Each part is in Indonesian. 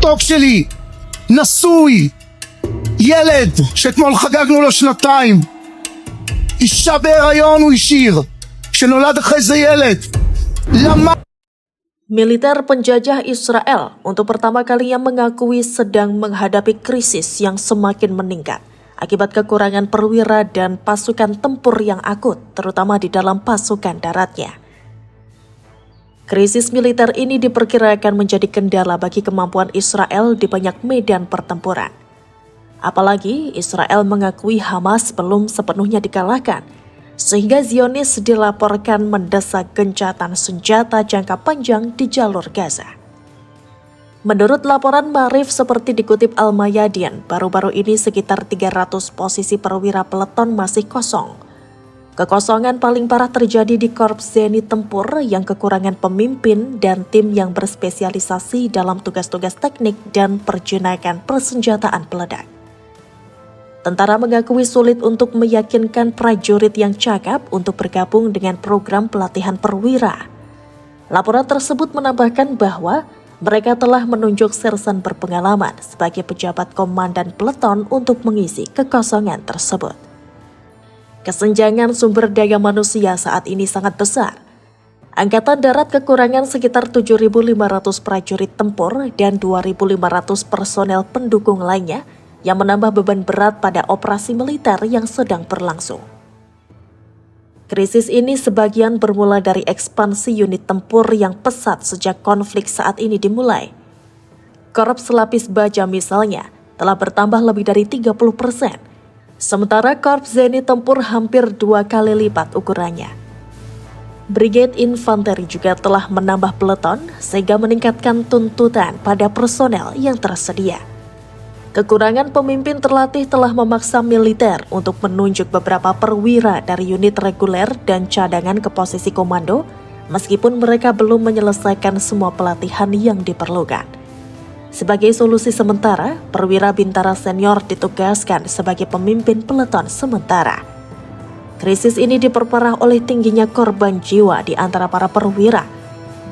המתוק שלי, נשוי, ילד שאתמול חגגנו לו 2 אישה בהיריון הוא השאיר, שנולד אחרי זה ילד. למה? Militer penjajah Israel untuk pertama kalinya mengakui sedang menghadapi krisis yang semakin meningkat akibat kekurangan perwira dan pasukan tempur yang akut, terutama di dalam pasukan daratnya. Krisis militer ini diperkirakan menjadi kendala bagi kemampuan Israel di banyak medan pertempuran. Apalagi Israel mengakui Hamas belum sepenuhnya dikalahkan, sehingga Zionis dilaporkan mendesak gencatan senjata jangka panjang di jalur Gaza. Menurut laporan Maarif seperti dikutip Al-Mayadin, baru-baru ini sekitar 300 posisi perwira peleton masih kosong. Kekosongan paling parah terjadi di Korps Zeni Tempur yang kekurangan pemimpin dan tim yang berspesialisasi dalam tugas-tugas teknik dan perjinakan persenjataan peledak. Tentara mengakui sulit untuk meyakinkan prajurit yang cakap untuk bergabung dengan program pelatihan perwira. Laporan tersebut menambahkan bahwa mereka telah menunjuk sersan berpengalaman sebagai pejabat komandan peleton untuk mengisi kekosongan tersebut. Kesenjangan sumber daya manusia saat ini sangat besar. Angkatan Darat kekurangan sekitar 7.500 prajurit tempur dan 2.500 personel pendukung lainnya yang menambah beban berat pada operasi militer yang sedang berlangsung. Krisis ini sebagian bermula dari ekspansi unit tempur yang pesat sejak konflik saat ini dimulai. Korps Lapis Baja misalnya telah bertambah lebih dari 30%, sementara Korps Zeni Tempur hampir 2 kali lipat ukurannya. Brigade Infanteri juga telah menambah peleton sehingga meningkatkan tuntutan pada personel yang tersedia. Kekurangan pemimpin terlatih telah memaksa militer untuk menunjuk beberapa perwira dari unit reguler dan cadangan ke posisi komando, meskipun mereka belum menyelesaikan semua pelatihan yang diperlukan. Sebagai solusi sementara, perwira bintara senior ditugaskan sebagai pemimpin peleton sementara. Krisis ini diperparah oleh tingginya korban jiwa di antara para perwira.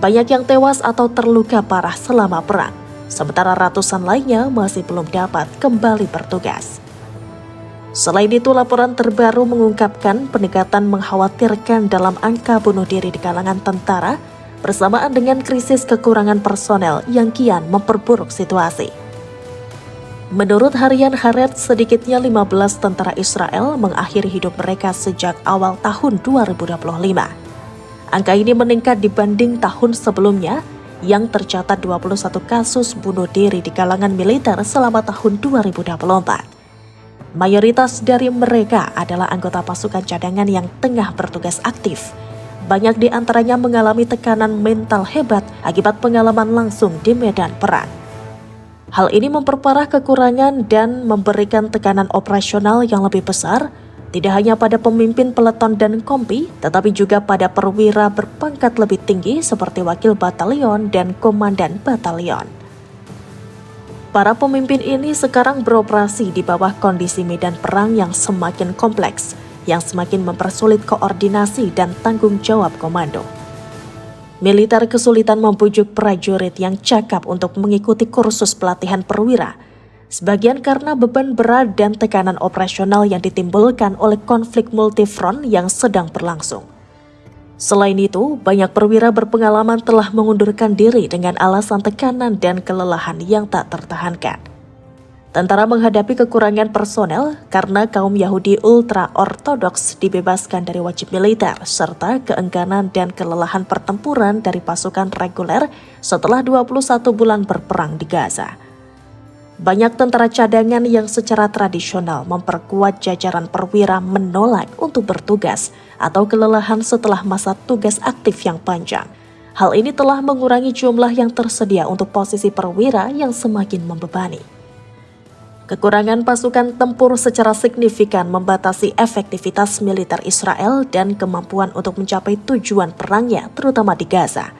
Banyak yang tewas atau terluka parah selama perang, sementara ratusan lainnya masih belum dapat kembali bertugas. Selain itu, laporan terbaru mengungkapkan peningkatan mengkhawatirkan dalam angka bunuh diri di kalangan tentara bersamaan dengan krisis kekurangan personel yang kian memperburuk situasi. Menurut harian Haaretz, sedikitnya 15 tentara Israel mengakhiri hidup mereka sejak awal tahun 2025. Angka ini meningkat dibanding tahun sebelumnya yang tercatat 21 kasus bunuh diri di kalangan militer selama tahun 2024. Mayoritas dari mereka adalah anggota pasukan cadangan yang tengah bertugas aktif. Banyak di antaranya mengalami tekanan mental hebat akibat pengalaman langsung di medan perang. Hal ini memperparah kekurangan dan memberikan tekanan operasional yang lebih besar, tidak hanya pada pemimpin peleton dan kompi, tetapi juga pada perwira berpangkat lebih tinggi seperti wakil batalion dan komandan batalion. Para pemimpin ini sekarang beroperasi di bawah kondisi medan perang yang semakin kompleks, yang semakin mempersulit koordinasi dan tanggung jawab komando. Militer kesulitan membujuk prajurit yang cakap untuk mengikuti kursus pelatihan perwira, sebagian karena beban berat dan tekanan operasional yang ditimbulkan oleh konflik multifront yang sedang berlangsung. Selain itu, banyak perwira berpengalaman telah mengundurkan diri dengan alasan tekanan dan kelelahan yang tak tertahankan. Tentara menghadapi kekurangan personel karena kaum Yahudi ultra-ortodoks dibebaskan dari wajib militer, serta keengganan dan kelelahan pertempuran dari pasukan reguler setelah 21 bulan berperang di Gaza. Banyak tentara cadangan yang secara tradisional memperkuat jajaran perwira menolak untuk bertugas atau kelelahan setelah masa tugas aktif yang panjang. Hal ini telah mengurangi jumlah yang tersedia untuk posisi perwira yang semakin membebani. Kekurangan pasukan tempur secara signifikan membatasi efektivitas militer Israel dan kemampuan untuk mencapai tujuan perangnya, terutama di Gaza.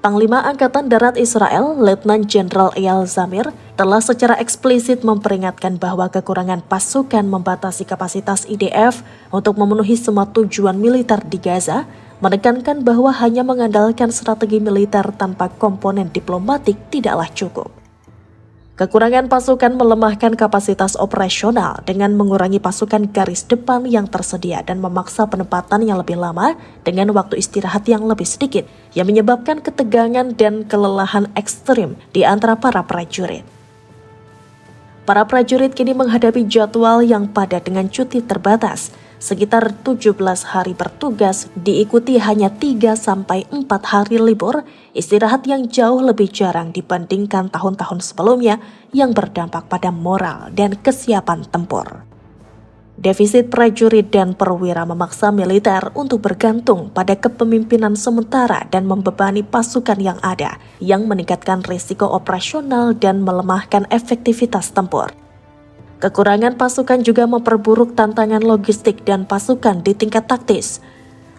Panglima Angkatan Darat Israel, Letnan Jenderal Eyal Zamir, telah secara eksplisit memperingatkan bahwa kekurangan pasukan membatasi kapasitas IDF untuk memenuhi semua tujuan militer di Gaza, menekankan bahwa hanya mengandalkan strategi militer tanpa komponen diplomatik tidaklah cukup. Kekurangan pasukan melemahkan kapasitas operasional dengan mengurangi pasukan garis depan yang tersedia dan memaksa penempatan yang lebih lama dengan waktu istirahat yang lebih sedikit, yang menyebabkan ketegangan dan kelelahan ekstrim di antara para prajurit. Para prajurit kini menghadapi jadwal yang padat dengan cuti terbatas, sekitar 17 hari bertugas diikuti hanya 3-4 hari libur, istirahat yang jauh lebih jarang dibandingkan tahun-tahun sebelumnya yang berdampak pada moral dan kesiapan tempur. Defisit prajurit dan perwira memaksa militer untuk bergantung pada kepemimpinan sementara dan membebani pasukan yang ada, yang meningkatkan risiko operasional dan melemahkan efektivitas tempur. Kekurangan pasukan juga memperburuk tantangan logistik dan pasukan di tingkat taktis.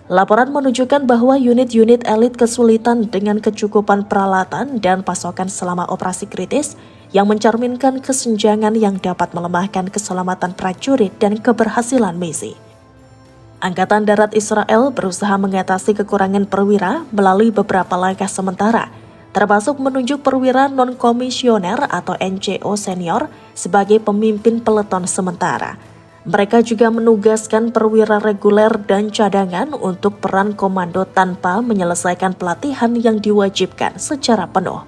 Laporan menunjukkan bahwa unit-unit elit kesulitan dengan kecukupan peralatan dan pasokan selama operasi kritis yang mencerminkan kesenjangan yang dapat melemahkan keselamatan prajurit dan keberhasilan misi. Angkatan Darat Israel berusaha mengatasi kekurangan perwira melalui beberapa langkah sementara, termasuk menunjuk perwira non-komisioner atau NCO senior sebagai pemimpin peleton sementara. Mereka juga menugaskan perwira reguler dan cadangan untuk peran komando tanpa menyelesaikan pelatihan yang diwajibkan secara penuh.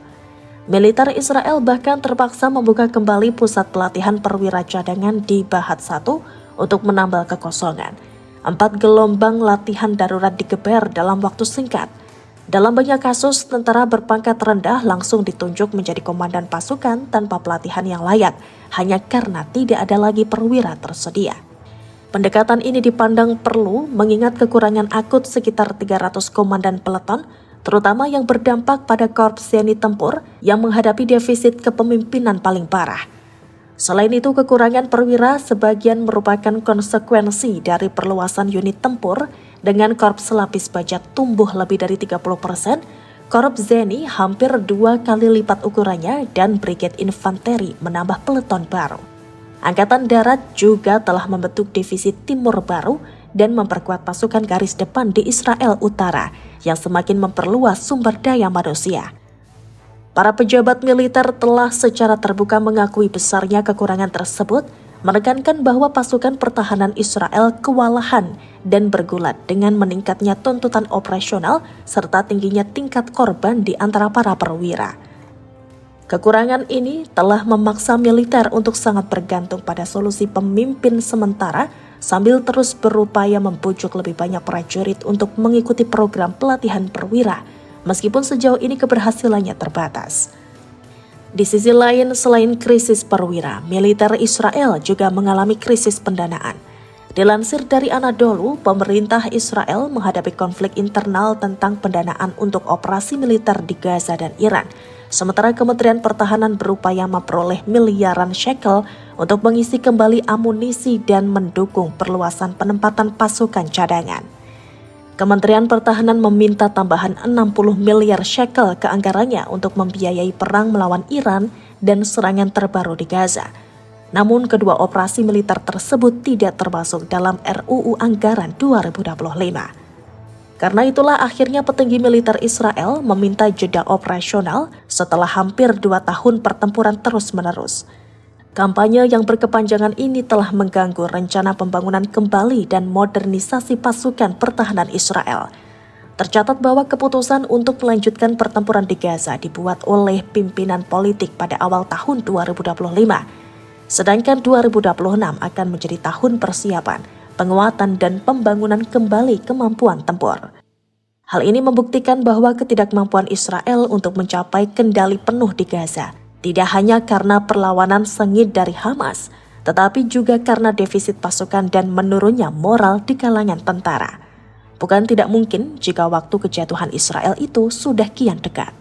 Militer Israel bahkan terpaksa membuka kembali pusat pelatihan perwira cadangan di Bahat 1 untuk menambal kekosongan. 4 gelombang latihan darurat digeber dalam waktu singkat. Dalam banyak kasus, tentara berpangkat rendah langsung ditunjuk menjadi komandan pasukan tanpa pelatihan yang layak, hanya karena tidak ada lagi perwira tersedia. Pendekatan ini dipandang perlu mengingat kekurangan akut sekitar 300 komandan peleton, terutama yang berdampak pada korps Zenit tempur yang menghadapi defisit kepemimpinan paling parah. Selain itu, kekurangan perwira sebagian merupakan konsekuensi dari perluasan unit tempur dengan korps lapis baja tumbuh lebih dari 30%, korps Zeni hampir 2 kali lipat ukurannya dan brigade infanteri menambah peleton baru. Angkatan Darat juga telah membentuk divisi timur baru dan memperkuat pasukan garis depan di Israel Utara yang semakin memperluas sumber daya manusia. Para pejabat militer telah secara terbuka mengakui besarnya kekurangan tersebut, menekankan bahwa pasukan pertahanan Israel kewalahan dan bergulat dengan meningkatnya tuntutan operasional serta tingginya tingkat korban di antara para perwira. Kekurangan ini telah memaksa militer untuk sangat bergantung pada solusi pemimpin sementara sambil terus berupaya membujuk lebih banyak prajurit untuk mengikuti program pelatihan perwira, meskipun sejauh ini keberhasilannya terbatas. Di sisi lain, selain krisis perwira, militer Israel juga mengalami krisis pendanaan. Dilansir dari Anadolu, pemerintah Israel menghadapi konflik internal tentang pendanaan untuk operasi militer di Gaza dan Iran. Sementara Kementerian Pertahanan berupaya memperoleh miliaran shekel untuk mengisi kembali amunisi dan mendukung perluasan penempatan pasukan cadangan. Kementerian Pertahanan meminta tambahan 60 miliar shekel ke anggarannya untuk membiayai perang melawan Iran dan serangan terbaru di Gaza. Namun kedua operasi militer tersebut tidak termasuk dalam RUU Anggaran 2025. Karena itulah akhirnya petinggi militer Israel meminta jeda operasional setelah hampir 2 tahun pertempuran terus-menerus. Kampanye yang berkepanjangan ini telah mengganggu rencana pembangunan kembali dan modernisasi pasukan pertahanan Israel. Tercatat bahwa keputusan untuk melanjutkan pertempuran di Gaza dibuat oleh pimpinan politik pada awal tahun 2025. Sedangkan 2026 akan menjadi tahun persiapan, penguatan dan pembangunan kembali kemampuan tempur. Hal ini membuktikan bahwa ketidakmampuan Israel untuk mencapai kendali penuh di Gaza tidak hanya karena perlawanan sengit dari Hamas, tetapi juga karena defisit pasukan dan menurunnya moral di kalangan tentara. Bukan tidak mungkin jika waktu kejatuhan Israel itu sudah kian dekat.